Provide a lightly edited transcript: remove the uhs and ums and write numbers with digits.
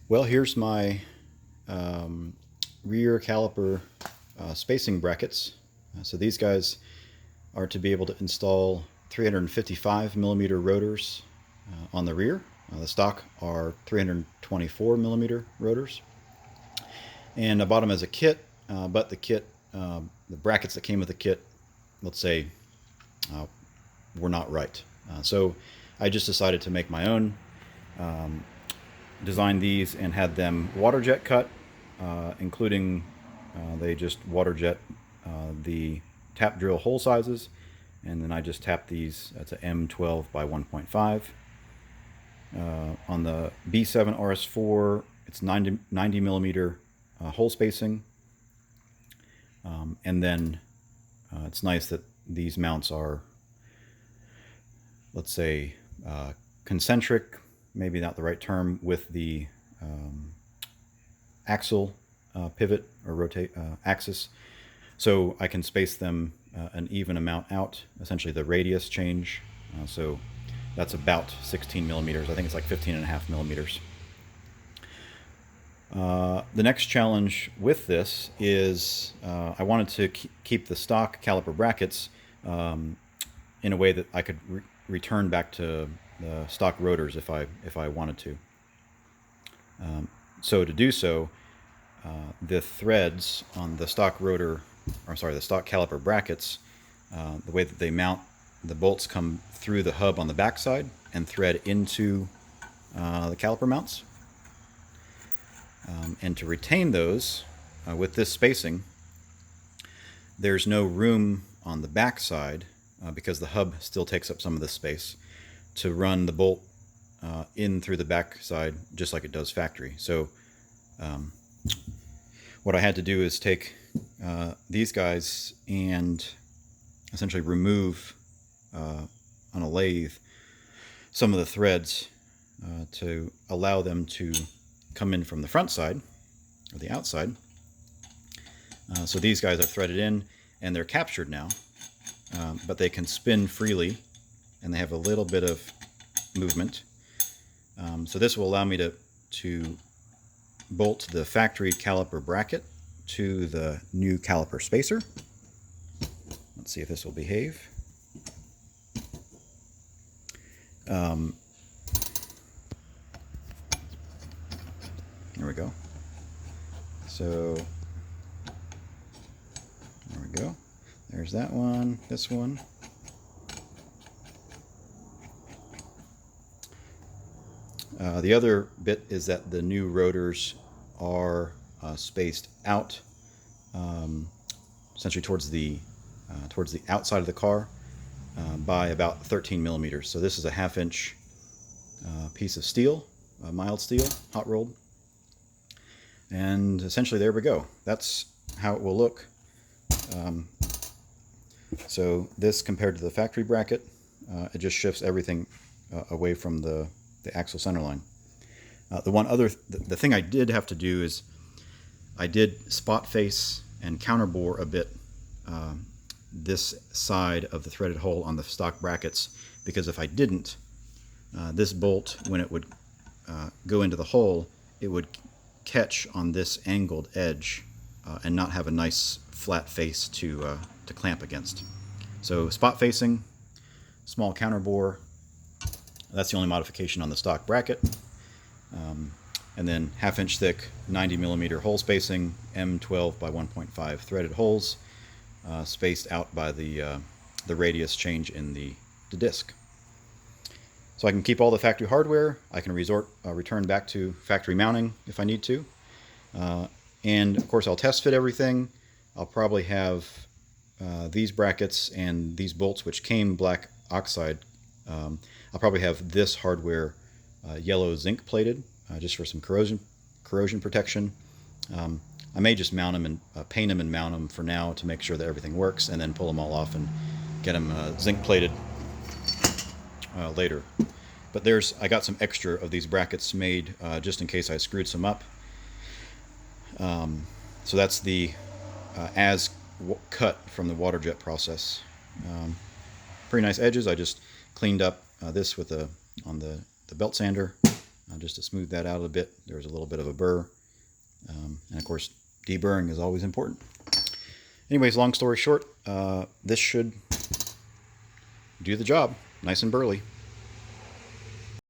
Well, here's my rear caliper spacing brackets. So these guys are to be able to install 355 millimeter rotors on the rear. The stock are 324 millimeter rotors. And I bought them as a kit, but the brackets that came with the kit, let's say, were not right. So I just decided to make my own, designed these and had them water jet cut, including they just water jet the tap drill hole sizes, and then I just tap these. That's a M12 by 1.5. On the B7 RS4, it's 90 millimeter hole spacing, and then it's nice that these mounts are, let's say, concentric, maybe not the right term, with the axle pivot or rotate axis, so I can space them an even amount out, essentially the radius change. So that's about 16 millimeters. I think it's like 15.5 millimeters. The next challenge with this is I wanted to keep the stock caliper brackets in a way that I could return back to the stock rotors if I wanted to. So to do so, the threads on the stock rotor, or sorry, the stock caliper brackets, the way that they mount, the bolts come through the hub on the backside and thread into the caliper mounts. And to retain those with this spacing, there's no room on the backside because the hub still takes up some of this space to run the bolt in through the backside just like it does factory. So what I had to do is take these guys and essentially remove on a lathe some of the threads to allow them to come in from the front side or the outside. So these guys are threaded in and they're captured now, but they can spin freely and they have a little bit of movement. So this will allow me to bolt the factory caliper bracket to the new caliper spacer. Let's see if this will behave. There we go. So there we go. There's that one, this one. The other bit is that the new rotors are spaced out, essentially towards the outside of the car by about 13 millimeters. So this is a 1/2 inch piece of steel, mild steel, hot rolled. And essentially there we go. That's how it will look. So this compared to the factory bracket, it just shifts everything away from the axle center line. The thing I did have to do is I did spot face and counterbore a bit this side of the threaded hole on the stock brackets, because if I didn't, this bolt, when it would go into the hole, it would catch on this angled edge and not have a nice flat face to clamp against. So spot facing, small counterbore, that's the only modification on the stock bracket. And then 1/2 inch thick, 90 millimeter hole spacing, M12 by 1.5 threaded holes, spaced out by the radius change in the disc. So I can keep all the factory hardware. I can return back to factory mounting if I need to. And of course I'll test fit everything. I'll probably have these brackets and these bolts, which came black oxide. I'll probably have this hardware yellow zinc plated just for some corrosion protection. I may just mount them and paint them and mount them for now to make sure that everything works, and then pull them all off and get them zinc plated later. But I got some extra of these brackets made just in case I screwed some up. So that's the as cut from the water jet process. Pretty nice edges. I just cleaned up this with on the belt sander, just to smooth that out a bit. There was a little bit of a burr. And of course, deburring is always important. Anyways, long story short, this should do the job. Nice and burly.